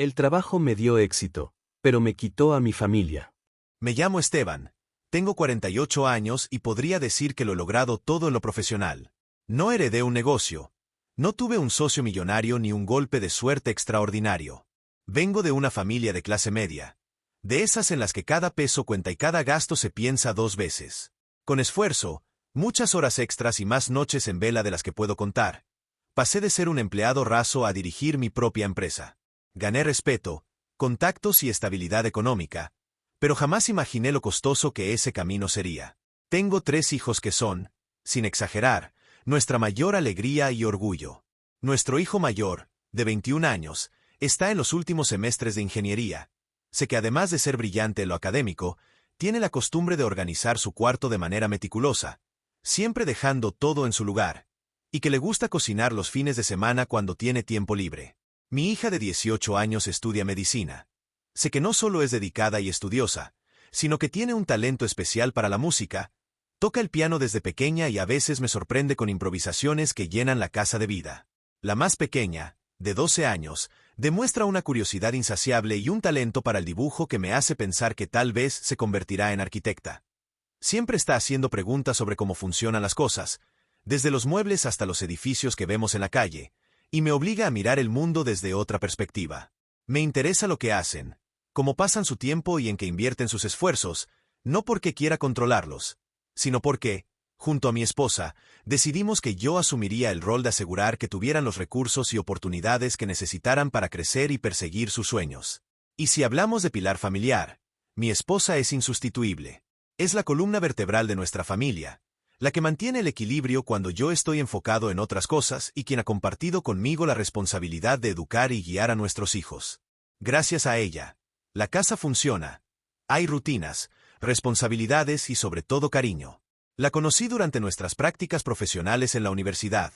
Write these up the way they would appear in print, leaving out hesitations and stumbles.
El trabajo me dio éxito, pero me quitó a mi familia. Me llamo Esteban. Tengo 48 años y podría decir que lo he logrado todo en lo profesional. No heredé un negocio. No tuve un socio millonario ni un golpe de suerte extraordinario. Vengo de una familia de clase media. De esas en las que cada peso cuenta y cada gasto se piensa 2 veces. Con esfuerzo, muchas horas extras y más noches en vela de las que puedo contar, pasé de ser un empleado raso a dirigir mi propia empresa. Gané respeto, contactos y estabilidad económica, pero jamás imaginé lo costoso que ese camino sería. Tengo 3 hijos que son, sin exagerar, nuestra mayor alegría y orgullo. Nuestro hijo mayor, de 21 años, está en los últimos semestres de ingeniería. Sé que además de ser brillante en lo académico, tiene la costumbre de organizar su cuarto de manera meticulosa, siempre dejando todo en su lugar, y que le gusta cocinar los fines de semana cuando tiene tiempo libre. Mi hija de 18 años estudia medicina. Sé que no solo es dedicada y estudiosa, sino que tiene un talento especial para la música. Toca el piano desde pequeña y a veces me sorprende con improvisaciones que llenan la casa de vida. La más pequeña, de 12 años, demuestra una curiosidad insaciable y un talento para el dibujo que me hace pensar que tal vez se convertirá en arquitecta. Siempre está haciendo preguntas sobre cómo funcionan las cosas, desde los muebles hasta los edificios que vemos en la calle, y me obliga a mirar el mundo desde otra perspectiva. Me interesa lo que hacen, cómo pasan su tiempo y en qué invierten sus esfuerzos, no porque quiera controlarlos, sino porque, junto a mi esposa, decidimos que yo asumiría el rol de asegurar que tuvieran los recursos y oportunidades que necesitaran para crecer y perseguir sus sueños. Y si hablamos de pilar familiar, mi esposa es insustituible. Es la columna vertebral de nuestra familia, la que mantiene el equilibrio cuando yo estoy enfocado en otras cosas y quien ha compartido conmigo la responsabilidad de educar y guiar a nuestros hijos. Gracias a ella, la casa funciona. Hay rutinas, responsabilidades y sobre todo cariño. La conocí durante nuestras prácticas profesionales en la universidad.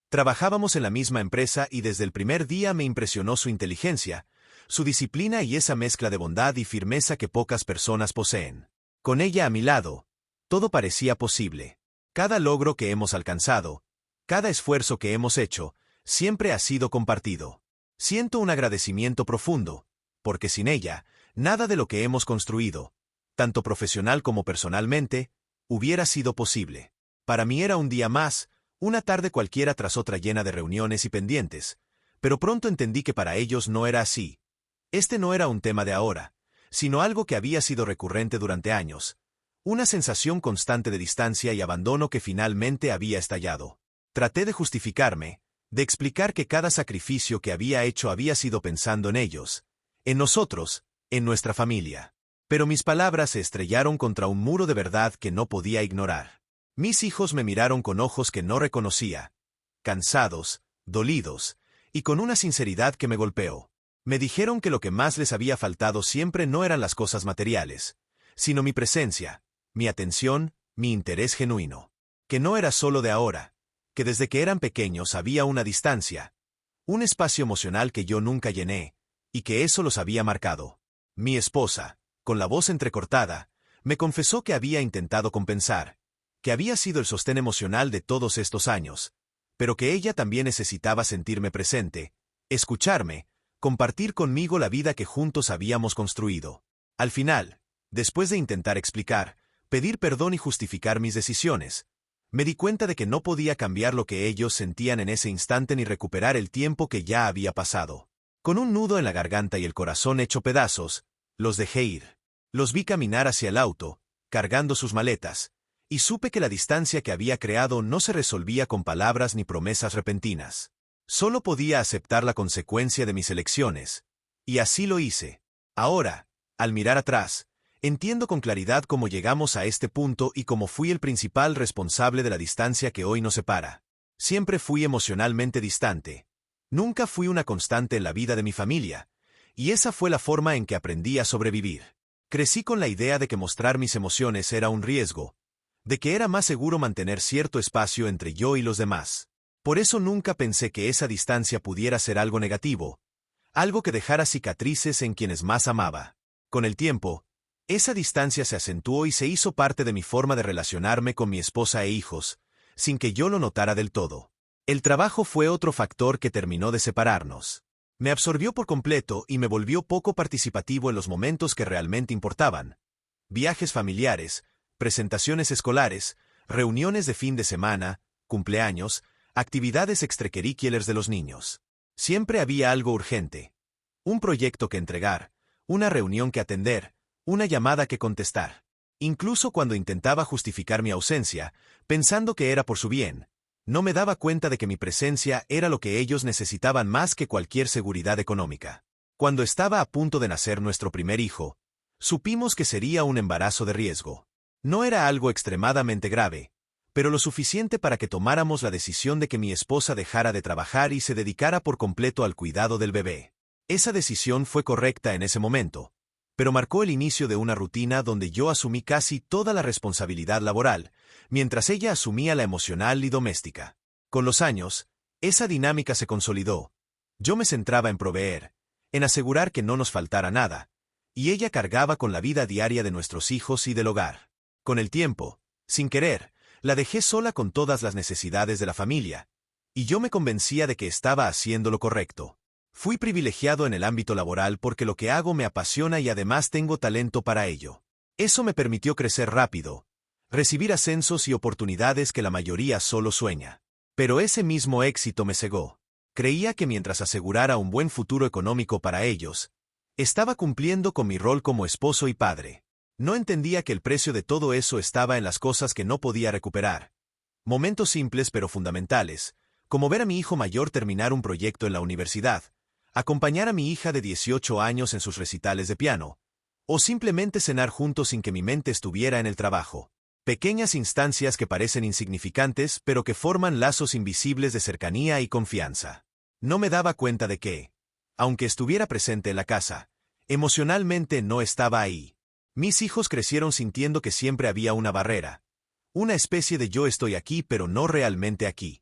Trabajábamos en la misma empresa y desde el primer día me impresionó su inteligencia, su disciplina y esa mezcla de bondad y firmeza que pocas personas poseen. Con ella a mi lado, todo parecía posible. Cada logro que hemos alcanzado, cada esfuerzo que hemos hecho, siempre ha sido compartido. Siento un agradecimiento profundo, porque sin ella, nada de lo que hemos construido, tanto profesional como personalmente, hubiera sido posible. Para mí era un día más, una tarde cualquiera tras otra llena de reuniones y pendientes, pero pronto entendí que para ellos no era así. Este no era un tema de ahora, sino algo que había sido recurrente durante años. Una sensación constante de distancia y abandono que finalmente había estallado. Traté de justificarme, de explicar que cada sacrificio que había hecho había sido pensando en ellos, en nosotros, en nuestra familia. Pero mis palabras se estrellaron contra un muro de verdad que no podía ignorar. Mis hijos me miraron con ojos que no reconocía, cansados, dolidos, y con una sinceridad que me golpeó. Me dijeron que lo que más les había faltado siempre no eran las cosas materiales, sino mi presencia, mi atención, mi interés genuino. Que no era solo de ahora, que desde que eran pequeños había una distancia, un espacio emocional que yo nunca llené, y que eso los había marcado. Mi esposa, con la voz entrecortada, me confesó que había intentado compensar, que había sido el sostén emocional de todos estos años, pero que ella también necesitaba sentirme presente, escucharme, compartir conmigo la vida que juntos habíamos construido. Al final, después de intentar explicar, pedir perdón y justificar mis decisiones, me di cuenta de que no podía cambiar lo que ellos sentían en ese instante ni recuperar el tiempo que ya había pasado. Con un nudo en la garganta y el corazón hecho pedazos, los dejé ir. Los vi caminar hacia el auto, cargando sus maletas, y supe que la distancia que había creado no se resolvía con palabras ni promesas repentinas. Solo podía aceptar la consecuencia de mis elecciones, y así lo hice. Ahora, al mirar atrás, entiendo con claridad cómo llegamos a este punto y cómo fui el principal responsable de la distancia que hoy nos separa. Siempre fui emocionalmente distante. Nunca fui una constante en la vida de mi familia, y esa fue la forma en que aprendí a sobrevivir. Crecí con la idea de que mostrar mis emociones era un riesgo, de que era más seguro mantener cierto espacio entre yo y los demás. Por eso nunca pensé que esa distancia pudiera ser algo negativo, algo que dejara cicatrices en quienes más amaba. Con el tiempo, esa distancia se acentuó y se hizo parte de mi forma de relacionarme con mi esposa e hijos, sin que yo lo notara del todo. El trabajo fue otro factor que terminó de separarnos. Me absorbió por completo y me volvió poco participativo en los momentos que realmente importaban. Viajes familiares, presentaciones escolares, reuniones de fin de semana, cumpleaños, actividades extracurriculares de los niños. Siempre había algo urgente. Un proyecto que entregar, una reunión que atender, una llamada que contestar. Incluso cuando intentaba justificar mi ausencia, pensando que era por su bien, no me daba cuenta de que mi presencia era lo que ellos necesitaban más que cualquier seguridad económica. Cuando estaba a punto de nacer nuestro primer hijo, supimos que sería un embarazo de riesgo. No era algo extremadamente grave, pero lo suficiente para que tomáramos la decisión de que mi esposa dejara de trabajar y se dedicara por completo al cuidado del bebé. Esa decisión fue correcta en ese momento, pero marcó el inicio de una rutina donde yo asumí casi toda la responsabilidad laboral, mientras ella asumía la emocional y doméstica. Con los años, esa dinámica se consolidó. Yo me centraba en proveer, en asegurar que no nos faltara nada, y ella cargaba con la vida diaria de nuestros hijos y del hogar. Con el tiempo, sin querer, la dejé sola con todas las necesidades de la familia, y yo me convencía de que estaba haciendo lo correcto. Fui privilegiado en el ámbito laboral porque lo que hago me apasiona y además tengo talento para ello. Eso me permitió crecer rápido, recibir ascensos y oportunidades que la mayoría solo sueña. Pero ese mismo éxito me cegó. Creía que mientras asegurara un buen futuro económico para ellos, estaba cumpliendo con mi rol como esposo y padre. No entendía que el precio de todo eso estaba en las cosas que no podía recuperar. Momentos simples pero fundamentales, como ver a mi hijo mayor terminar un proyecto en la universidad, acompañar a mi hija de 18 años en sus recitales de piano, o simplemente cenar juntos sin que mi mente estuviera en el trabajo. Pequeñas instancias que parecen insignificantes pero que forman lazos invisibles de cercanía y confianza. No me daba cuenta de que, aunque estuviera presente en la casa, emocionalmente no estaba ahí. Mis hijos crecieron sintiendo que siempre había una barrera, una especie de yo estoy aquí pero no realmente aquí.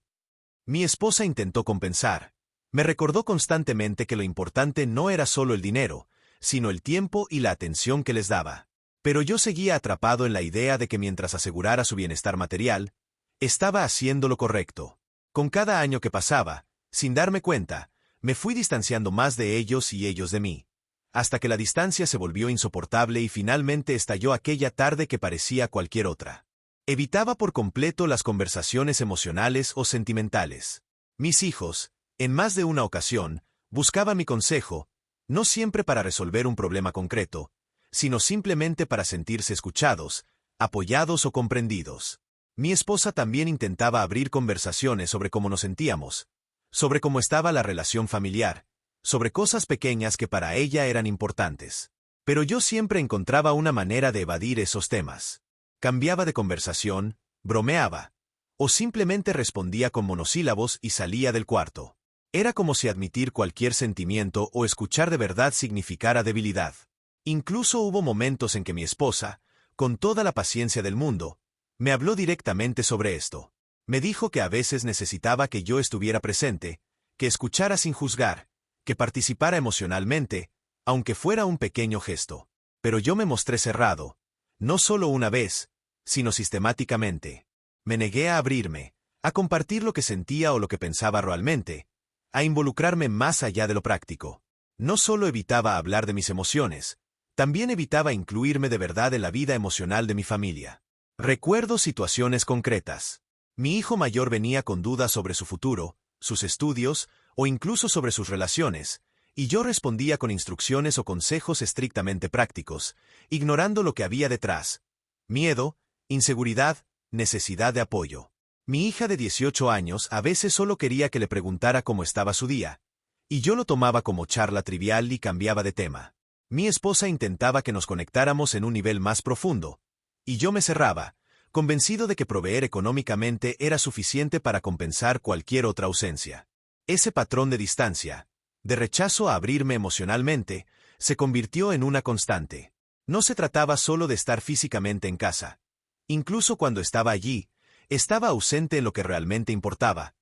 Mi esposa intentó compensar. Me recordó constantemente que lo importante no era solo el dinero, sino el tiempo y la atención que les daba. Pero yo seguía atrapado en la idea de que mientras asegurara su bienestar material, estaba haciendo lo correcto. Con cada año que pasaba, sin darme cuenta, me fui distanciando más de ellos y ellos de mí, hasta que la distancia se volvió insoportable y finalmente estalló aquella tarde que parecía cualquier otra. Evitaba por completo las conversaciones emocionales o sentimentales. Mis hijos, en más de una ocasión, buscaban mi consejo, no siempre para resolver un problema concreto, sino simplemente para sentirse escuchados, apoyados o comprendidos. Mi esposa también intentaba abrir conversaciones sobre cómo nos sentíamos, sobre cómo estaba la relación familiar, sobre cosas pequeñas que para ella eran importantes. Pero yo siempre encontraba una manera de evadir esos temas. Cambiaba de conversación, bromeaba, o simplemente respondía con monosílabos y salía del cuarto. Era como si admitir cualquier sentimiento o escuchar de verdad significara debilidad. Incluso hubo momentos en que mi esposa, con toda la paciencia del mundo, me habló directamente sobre esto. Me dijo que a veces necesitaba que yo estuviera presente, que escuchara sin juzgar, que participara emocionalmente, aunque fuera un pequeño gesto. Pero yo me mostré cerrado, no solo una vez, sino sistemáticamente. Me negué a abrirme, a compartir lo que sentía o lo que pensaba realmente, a involucrarme más allá de lo práctico. No solo evitaba hablar de mis emociones, también evitaba incluirme de verdad en la vida emocional de mi familia. Recuerdo situaciones concretas. Mi hijo mayor venía con dudas sobre su futuro, sus estudios, o incluso sobre sus relaciones, y yo respondía con instrucciones o consejos estrictamente prácticos, ignorando lo que había detrás: miedo, inseguridad, necesidad de apoyo. Mi hija de 18 años a veces solo quería que le preguntara cómo estaba su día, y yo lo tomaba como charla trivial y cambiaba de tema. Mi esposa intentaba que nos conectáramos en un nivel más profundo, y yo me cerraba, convencido de que proveer económicamente era suficiente para compensar cualquier otra ausencia. Ese patrón de distancia, de rechazo a abrirme emocionalmente, se convirtió en una constante. No se trataba solo de estar físicamente en casa. Incluso cuando estaba allí, estaba ausente en lo que realmente importaba: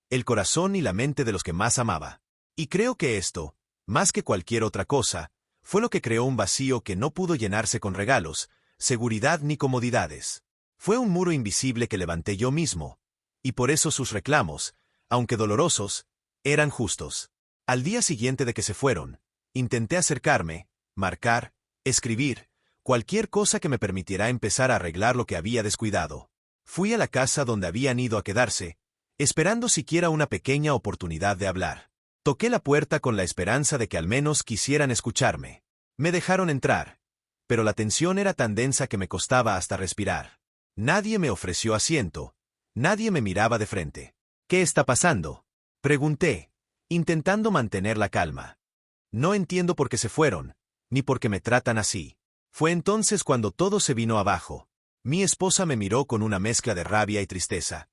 el corazón y la mente de los que más amaba. Y creo que esto, más que cualquier otra cosa, fue lo que creó un vacío que no pudo llenarse con regalos, seguridad ni comodidades. Fue un muro invisible que levanté yo mismo, y por eso sus reclamos, aunque dolorosos, eran justos. Al día siguiente de que se fueron, intenté acercarme, marcar, escribir, cualquier cosa que me permitiera empezar a arreglar lo que había descuidado. Fui a la casa donde habían ido a quedarse, esperando siquiera una pequeña oportunidad de hablar. Toqué la puerta con la esperanza de que al menos quisieran escucharme. Me dejaron entrar, pero la tensión era tan densa que me costaba hasta respirar. Nadie me ofreció asiento, nadie me miraba de frente. ¿Qué está pasando?, pregunté, intentando mantener la calma. No entiendo por qué se fueron, ni por qué me tratan así. Fue entonces cuando todo se vino abajo. Mi esposa me miró con una mezcla de rabia y tristeza.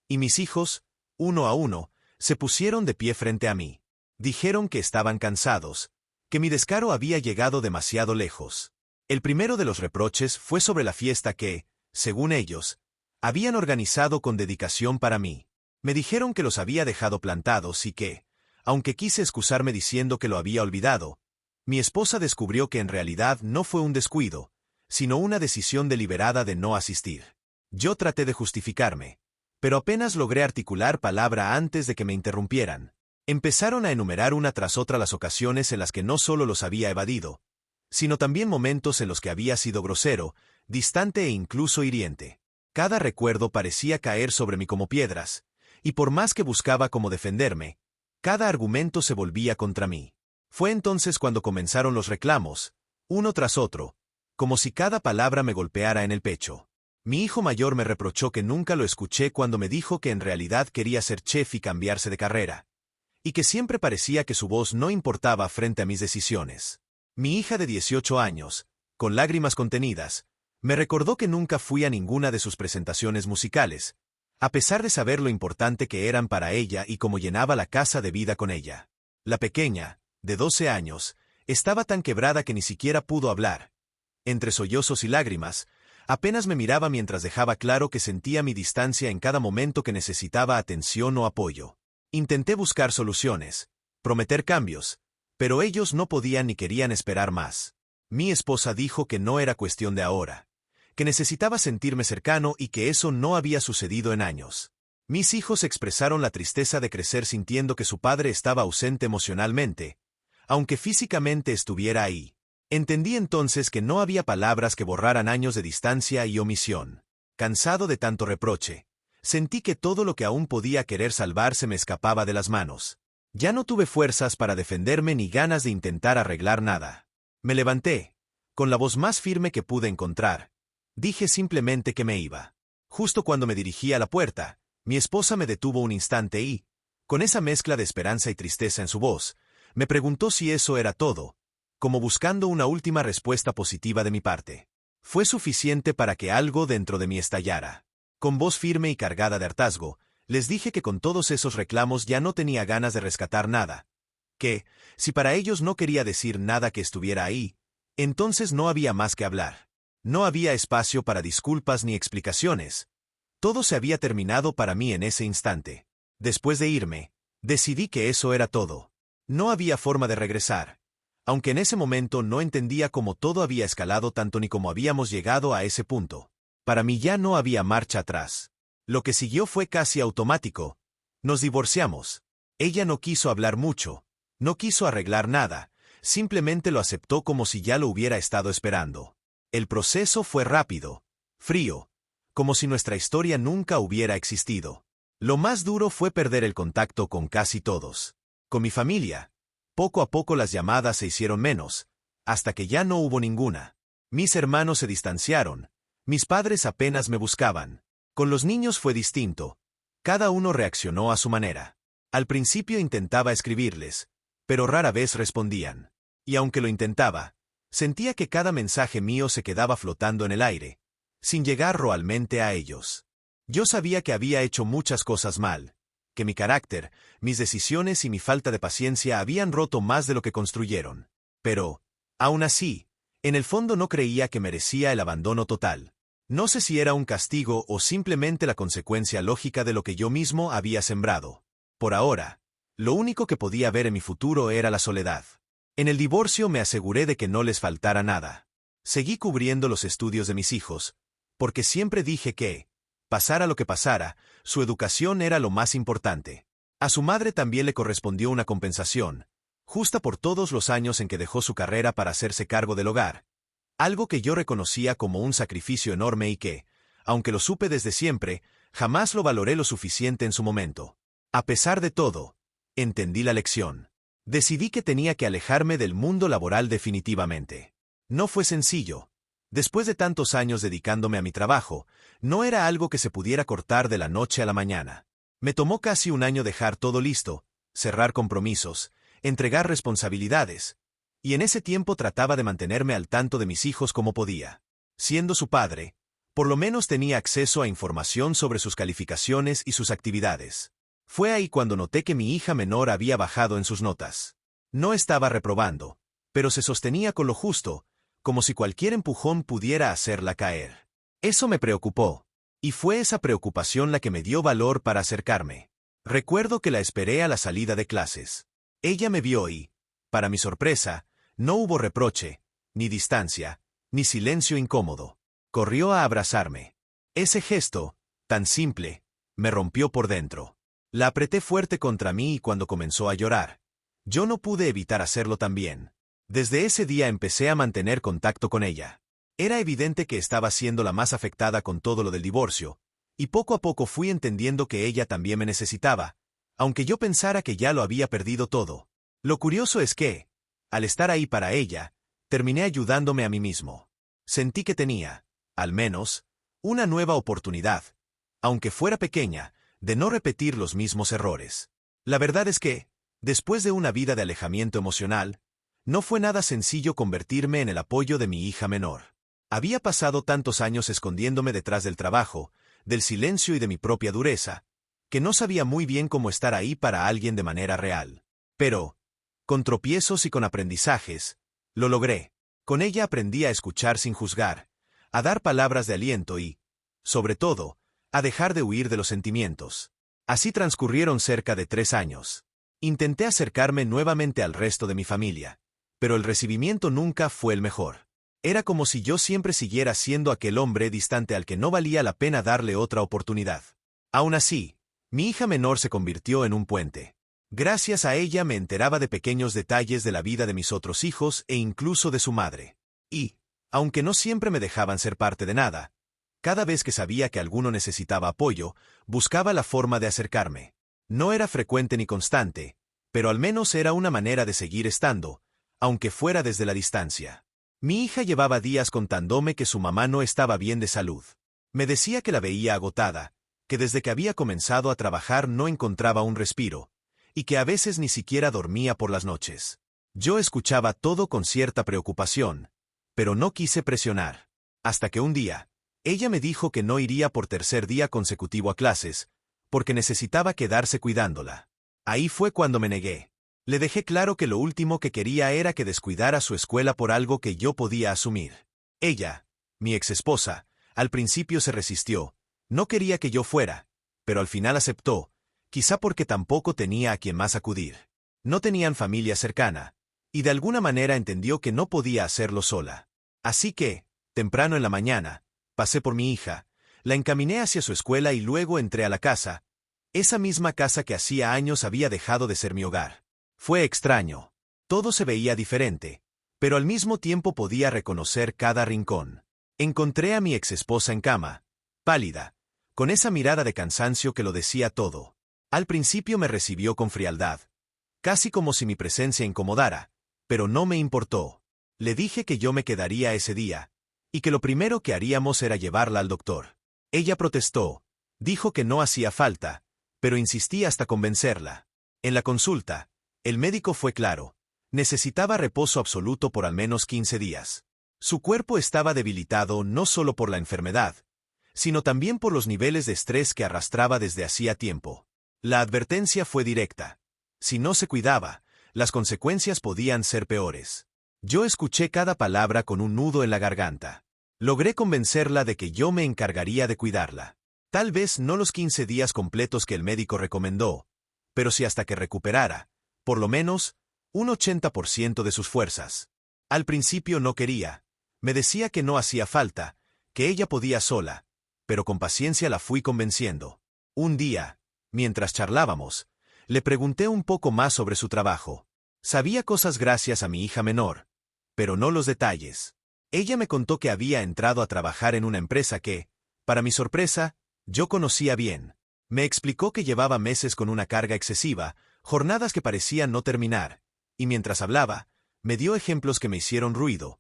Y mis hijos, uno a uno, se pusieron de pie frente a mí. Dijeron que estaban cansados, que mi descaro había llegado demasiado lejos. El primero de los reproches fue sobre la fiesta que, según ellos, habían organizado con dedicación para mí. Me dijeron que los había dejado plantados y que, aunque quise excusarme diciendo que lo había olvidado, mi esposa descubrió que en realidad no fue un descuido, sino una decisión deliberada de no asistir. Yo traté de justificarme, pero apenas logré articular palabra antes de que me interrumpieran. Empezaron a enumerar una tras otra las ocasiones en las que no solo los había evadido, sino también momentos en los que había sido grosero, distante e incluso hiriente. Cada recuerdo parecía caer sobre mí como piedras, y por más que buscaba cómo defenderme, cada argumento se volvía contra mí. Fue entonces cuando comenzaron los reclamos, uno tras otro, como si cada palabra me golpeara en el pecho. Mi hijo mayor me reprochó que nunca lo escuché cuando me dijo que en realidad quería ser chef y cambiarse de carrera, y que siempre parecía que su voz no importaba frente a mis decisiones. Mi hija de 18 años, con lágrimas contenidas, me recordó que nunca fui a ninguna de sus presentaciones musicales, a pesar de saber lo importante que eran para ella y cómo llenaba la casa de vida con ella. La pequeña, de 12 años, estaba tan quebrada que ni siquiera pudo hablar. Entre sollozos y lágrimas, apenas me miraba mientras dejaba claro que sentía mi distancia en cada momento que necesitaba atención o apoyo. Intenté buscar soluciones, prometer cambios, pero ellos no podían ni querían esperar más. Mi esposa dijo que no era cuestión de ahora, que necesitaba sentirme cercano y que eso no había sucedido en años. Mis hijos expresaron la tristeza de crecer sintiendo que su padre estaba ausente emocionalmente, aunque físicamente estuviera ahí. Entendí entonces que no había palabras que borraran años de distancia y omisión. Cansado de tanto reproche, sentí que todo lo que aún podía querer salvar se me escapaba de las manos. Ya no tuve fuerzas para defenderme ni ganas de intentar arreglar nada. Me levanté, con la voz más firme que pude encontrar. Dije simplemente que me iba. Justo cuando me dirigía a la puerta, mi esposa me detuvo un instante y, con esa mezcla de esperanza y tristeza en su voz, me preguntó si eso era todo, como buscando una última respuesta positiva de mi parte. Fue suficiente para que algo dentro de mí estallara. Con voz firme y cargada de hartazgo, les dije que con todos esos reclamos ya no tenía ganas de rescatar nada. Que, si para ellos no quería decir nada que estuviera ahí, entonces no había más que hablar. No había espacio para disculpas ni explicaciones. Todo se había terminado para mí en ese instante. Después de irme, decidí que eso era todo. No había forma de regresar, aunque en ese momento no entendía cómo todo había escalado tanto ni cómo habíamos llegado a ese punto. Para mí ya no había marcha atrás. Lo que siguió fue casi automático. Nos divorciamos. Ella no quiso hablar mucho, no quiso arreglar nada, simplemente lo aceptó como si ya lo hubiera estado esperando. El proceso fue rápido, frío, como si nuestra historia nunca hubiera existido. Lo más duro fue perder el contacto con casi todos. Con mi familia, poco a poco las llamadas se hicieron menos, hasta que ya no hubo ninguna. Mis hermanos se distanciaron, mis padres apenas me buscaban. Con los niños fue distinto. Cada uno reaccionó a su manera. Al principio intentaba escribirles, pero rara vez respondían. Y aunque lo intentaba, sentía que cada mensaje mío se quedaba flotando en el aire, sin llegar realmente a ellos. Yo sabía que había hecho muchas cosas mal, que mi carácter, mis decisiones y mi falta de paciencia habían roto más de lo que construyeron. Pero, aún así, en el fondo no creía que merecía el abandono total. No sé si era un castigo o simplemente la consecuencia lógica de lo que yo mismo había sembrado. Por ahora, lo único que podía ver en mi futuro era la soledad. En el divorcio me aseguré de que no les faltara nada. Seguí cubriendo los estudios de mis hijos, porque siempre dije que, pasara lo que pasara, su educación era lo más importante. A su madre también le correspondió una compensación, justa por todos los años en que dejó su carrera para hacerse cargo del hogar, algo que yo reconocía como un sacrificio enorme y que, aunque lo supe desde siempre, jamás lo valoré lo suficiente en su momento. A pesar de todo, entendí la lección. Decidí que tenía que alejarme del mundo laboral definitivamente. No fue sencillo. Después de tantos años dedicándome a mi trabajo, no era algo que se pudiera cortar de la noche a la mañana. Me tomó casi un año dejar todo listo, cerrar compromisos, entregar responsabilidades, y en ese tiempo trataba de mantenerme al tanto de mis hijos como podía. Siendo su padre, por lo menos tenía acceso a información sobre sus calificaciones y sus actividades. Fue ahí cuando noté que mi hija menor había bajado en sus notas. No estaba reprobando, pero se sostenía con lo justo, como si cualquier empujón pudiera hacerla caer. Eso me preocupó, y fue esa preocupación la que me dio valor para acercarme. Recuerdo que la esperé a la salida de clases. Ella me vio y, para mi sorpresa, no hubo reproche, ni distancia, ni silencio incómodo. Corrió a abrazarme. Ese gesto, tan simple, me rompió por dentro. La apreté fuerte contra mí y cuando comenzó a llorar, yo no pude evitar hacerlo también. Desde ese día empecé a mantener contacto con ella. Era evidente que estaba siendo la más afectada con todo lo del divorcio, y poco a poco fui entendiendo que ella también me necesitaba, aunque yo pensara que ya lo había perdido todo. Lo curioso es que, al estar ahí para ella, terminé ayudándome a mí mismo. Sentí que tenía, al menos, una nueva oportunidad, aunque fuera pequeña, de no repetir los mismos errores. La verdad es que, después de una vida de alejamiento emocional, no fue nada sencillo convertirme en el apoyo de mi hija menor. Había pasado tantos años escondiéndome detrás del trabajo, del silencio y de mi propia dureza, que no sabía muy bien cómo estar ahí para alguien de manera real. Pero, con tropiezos y con aprendizajes, lo logré. Con ella aprendí a escuchar sin juzgar, a dar palabras de aliento y, sobre todo, a dejar de huir de los sentimientos. Así transcurrieron cerca de 3 años. Intenté acercarme nuevamente al resto de mi familia, pero el recibimiento nunca fue el mejor. Era como si yo siempre siguiera siendo aquel hombre distante al que no valía la pena darle otra oportunidad. Aún así, mi hija menor se convirtió en un puente. Gracias a ella me enteraba de pequeños detalles de la vida de mis otros hijos e incluso de su madre. Y, aunque no siempre me dejaban ser parte de nada, cada vez que sabía que alguno necesitaba apoyo, buscaba la forma de acercarme. No era frecuente ni constante, pero al menos era una manera de seguir estando, aunque fuera desde la distancia. Mi hija llevaba días contándome que su mamá no estaba bien de salud. Me decía que la veía agotada, que desde que había comenzado a trabajar no encontraba un respiro, y que a veces ni siquiera dormía por las noches. Yo escuchaba todo con cierta preocupación, pero no quise presionar. Hasta que un día, ella me dijo que no iría por tercer día consecutivo a clases, porque necesitaba quedarse cuidándola. Ahí fue cuando me negué. Le dejé claro que lo último que quería era que descuidara su escuela por algo que yo podía asumir. Ella, mi exesposa, al principio se resistió, no quería que yo fuera, pero al final aceptó, quizá porque tampoco tenía a quien más acudir. No tenían familia cercana, y de alguna manera entendió que no podía hacerlo sola. Así que, temprano en la mañana, pasé por mi hija, la encaminé hacia su escuela y luego entré a la casa, esa misma casa que hacía años había dejado de ser mi hogar. Fue extraño. Todo se veía diferente, pero al mismo tiempo podía reconocer cada rincón. Encontré a mi exesposa en cama, pálida, con esa mirada de cansancio que lo decía todo. Al principio me recibió con frialdad, casi como si mi presencia incomodara, pero no me importó. Le dije que yo me quedaría ese día, y que lo primero que haríamos era llevarla al doctor. Ella protestó, dijo que no hacía falta, pero insistí hasta convencerla. En la consulta, el médico fue claro, necesitaba reposo absoluto por al menos 15 días. Su cuerpo estaba debilitado no solo por la enfermedad, sino también por los niveles de estrés que arrastraba desde hacía tiempo. La advertencia fue directa. Si no se cuidaba, las consecuencias podían ser peores. Yo escuché cada palabra con un nudo en la garganta. Logré convencerla de que yo me encargaría de cuidarla. Tal vez no los 15 días completos que el médico recomendó, pero sí hasta que recuperara, por lo menos, un 80% de sus fuerzas. Al principio no quería. Me decía que no hacía falta, que ella podía sola, pero con paciencia la fui convenciendo. Un día, mientras charlábamos, Le pregunté un poco más sobre su trabajo. Sabía cosas gracias a mi hija menor, pero no los detalles. Ella me contó que había entrado a trabajar en una empresa que, para mi sorpresa, yo conocía bien. Me explicó que llevaba meses con una carga excesiva, jornadas que parecían no terminar, y mientras hablaba, me dio ejemplos que me hicieron ruido.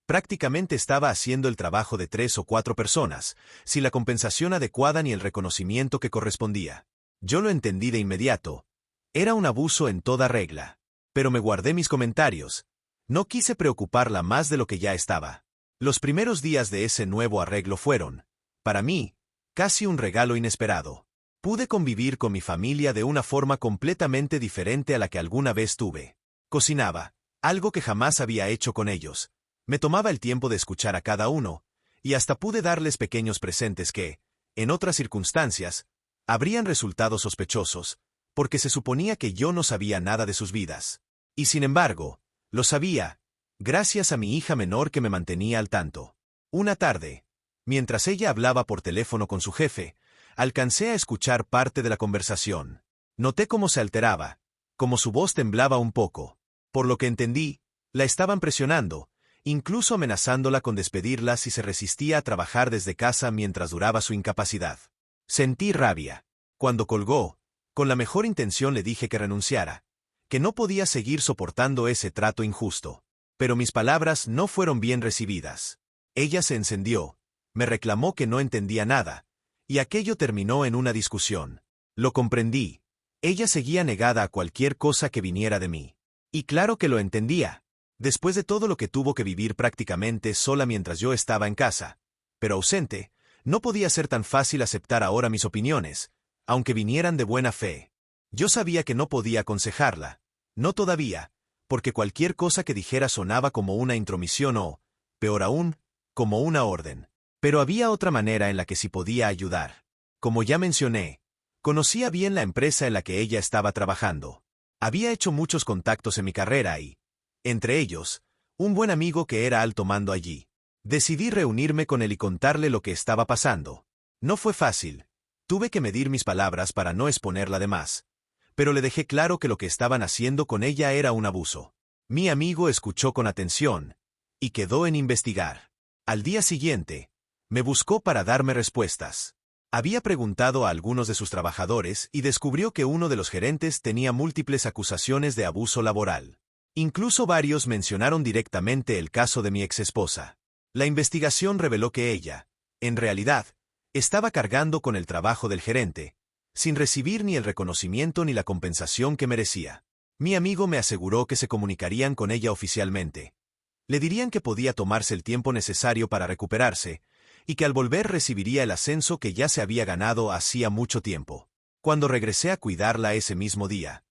Prácticamente estaba haciendo el trabajo de 3 o 4 personas, sin la compensación adecuada ni el reconocimiento que correspondía. Yo lo entendí de inmediato. Era un abuso en toda regla. Pero me guardé mis comentarios. No quise preocuparla más de lo que ya estaba. Los primeros días de ese nuevo arreglo fueron, para mí, casi un regalo inesperado. Pude convivir con mi familia de una forma completamente diferente a la que alguna vez tuve. Cocinaba, algo que jamás había hecho con ellos. Me tomaba el tiempo de escuchar a cada uno, y hasta pude darles pequeños presentes que, en otras circunstancias, habrían resultado sospechosos, porque se suponía que yo no sabía nada de sus vidas. Y sin embargo, lo sabía, gracias a mi hija menor que me mantenía al tanto. Una tarde, mientras ella hablaba por teléfono con su jefe, alcancé a escuchar parte de la conversación. Noté cómo se alteraba, cómo su voz temblaba un poco. Por lo que entendí, la estaban presionando, incluso amenazándola con despedirla si se resistía a trabajar desde casa mientras duraba su incapacidad. Sentí rabia. Cuando colgó, con la mejor intención le dije que renunciara, que no podía seguir soportando ese trato injusto. Pero mis palabras no fueron bien recibidas. Ella se encendió, me reclamó que no entendía nada, y aquello terminó en una discusión. Lo comprendí. Ella seguía negada a cualquier cosa que viniera de mí. Y claro que lo entendía. Después de todo lo que tuvo que vivir prácticamente sola mientras yo estaba en casa, pero ausente, no podía ser tan fácil aceptar ahora mis opiniones, aunque vinieran de buena fe. Yo sabía que no podía aconsejarla, no todavía, porque cualquier cosa que dijera sonaba como una intromisión o, peor aún, como una orden. Pero había otra manera en la que sí podía ayudar. Como ya mencioné, conocía bien la empresa en la que ella estaba trabajando. Había hecho muchos contactos en mi carrera y, entre ellos, un buen amigo que era alto mando allí. Decidí reunirme con él y contarle lo que estaba pasando. No fue fácil. Tuve que medir mis palabras para no exponerla de más, pero le dejé claro que lo que estaban haciendo con ella era un abuso. Mi amigo escuchó con atención, y quedó en investigar. Al día siguiente, me buscó para darme respuestas. Había preguntado a algunos de sus trabajadores y descubrió que uno de los gerentes tenía múltiples acusaciones de abuso laboral. Incluso varios mencionaron directamente el caso de mi exesposa. La investigación reveló que ella, en realidad, estaba cargando con el trabajo del gerente, sin recibir ni el reconocimiento ni la compensación que merecía. Mi amigo me aseguró que se comunicarían con ella oficialmente. Le dirían que podía tomarse el tiempo necesario para recuperarse, y que al volver recibiría el ascenso que ya se había ganado hacía mucho tiempo. Cuando regresé a cuidarla ese mismo día,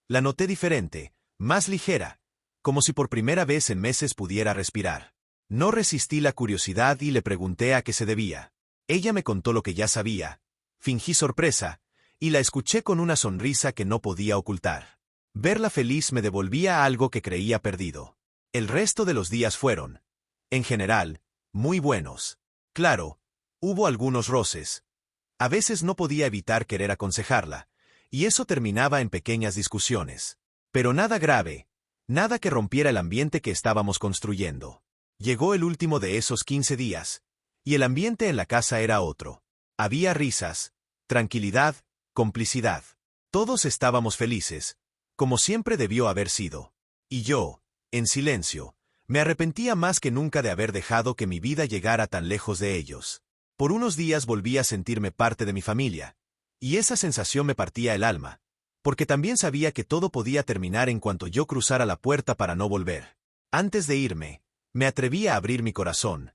la noté diferente, más ligera, como si por primera vez en meses pudiera respirar. No resistí la curiosidad y le pregunté a qué se debía. Ella me contó lo que ya sabía, fingí sorpresa, y la escuché con una sonrisa que no podía ocultar. Verla feliz me devolvía algo que creía perdido. El resto de los días fueron, en general, muy buenos. Claro, hubo algunos roces. A veces no podía evitar querer aconsejarla, y eso terminaba en pequeñas discusiones. Pero nada grave, nada que rompiera el ambiente que estábamos construyendo. Llegó el último de esos 15 días, y el ambiente en la casa era otro. Había risas, tranquilidad, complicidad. Todos estábamos felices, como siempre debió haber sido. Y yo, en silencio, me arrepentía más que nunca de haber dejado que mi vida llegara tan lejos de ellos. Por unos días volví a sentirme parte de mi familia, y esa sensación me partía el alma, porque también sabía que todo podía terminar en cuanto yo cruzara la puerta para no volver. Antes de irme, me atreví a abrir mi corazón,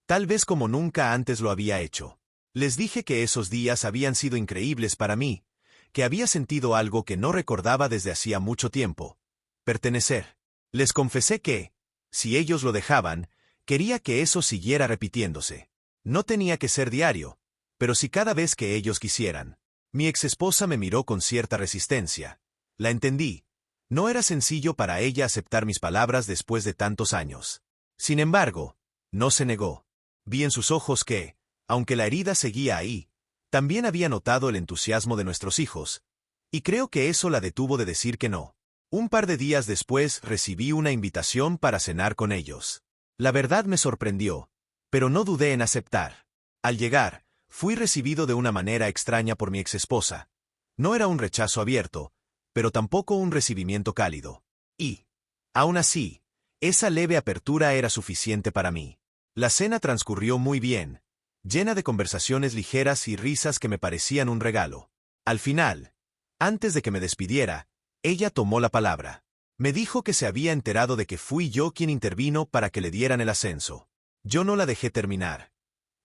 tal vez como nunca antes lo había hecho. Les dije que esos días habían sido increíbles para mí, que había sentido algo que no recordaba desde hacía mucho tiempo: pertenecer. Les confesé que, si ellos lo dejaban, quería que eso siguiera repitiéndose. No tenía que ser diario, pero sí cada vez que ellos quisieran. Mi exesposa me miró con cierta resistencia. La entendí. No era sencillo para ella aceptar mis palabras después de tantos años. Sin embargo, no se negó. Vi en sus ojos que, aunque la herida seguía ahí, también había notado el entusiasmo de nuestros hijos, Y creo que eso la detuvo de decir que no. Un par de días después recibí una invitación para cenar con ellos. La verdad me sorprendió, pero no dudé en aceptar. Al llegar, fui recibido de una manera extraña por mi exesposa. No era un rechazo abierto, pero tampoco un recibimiento cálido. Y, aún así, esa leve apertura era suficiente para mí. La cena transcurrió muy bien, llena de conversaciones ligeras y risas que me parecían un regalo. Al final, antes de que me despidiera, ella tomó la palabra. Me dijo que se había enterado de que fui yo quien intervino para que le dieran el ascenso. Yo no la dejé terminar.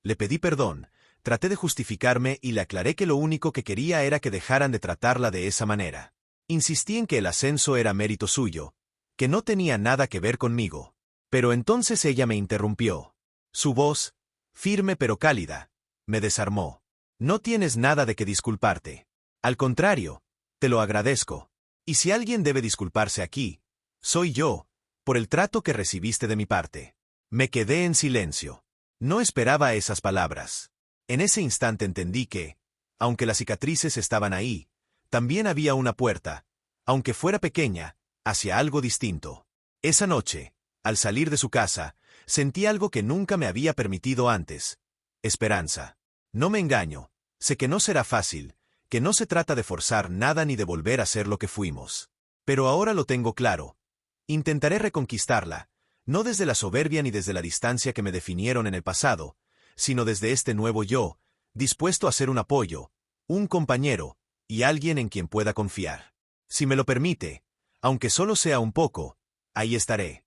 Le pedí perdón, traté de justificarme y le aclaré que lo único que quería era que dejaran de tratarla de esa manera. Insistí en que el ascenso era mérito suyo, que no tenía nada que ver conmigo. Pero entonces ella me interrumpió. Su voz, firme pero cálida, me desarmó. No tienes nada de qué disculparte. Al contrario, te lo agradezco. Y si alguien debe disculparse aquí, soy yo, por el trato que recibiste de mi parte. Me quedé en silencio. No esperaba esas palabras. En ese instante entendí que, aunque las cicatrices estaban ahí, también había una puerta, aunque fuera pequeña, hacia algo distinto. Esa noche, al salir de su casa, sentí algo que nunca me había permitido antes. Esperanza. No me engaño, sé que no será fácil, que no se trata de forzar nada ni de volver a ser lo que fuimos. Pero ahora lo tengo claro. Intentaré reconquistarla, no desde la soberbia ni desde la distancia que me definieron en el pasado, sino desde este nuevo yo, dispuesto a ser un apoyo, un compañero, y alguien en quien pueda confiar. Si me lo permite, aunque solo sea un poco, ahí estaré.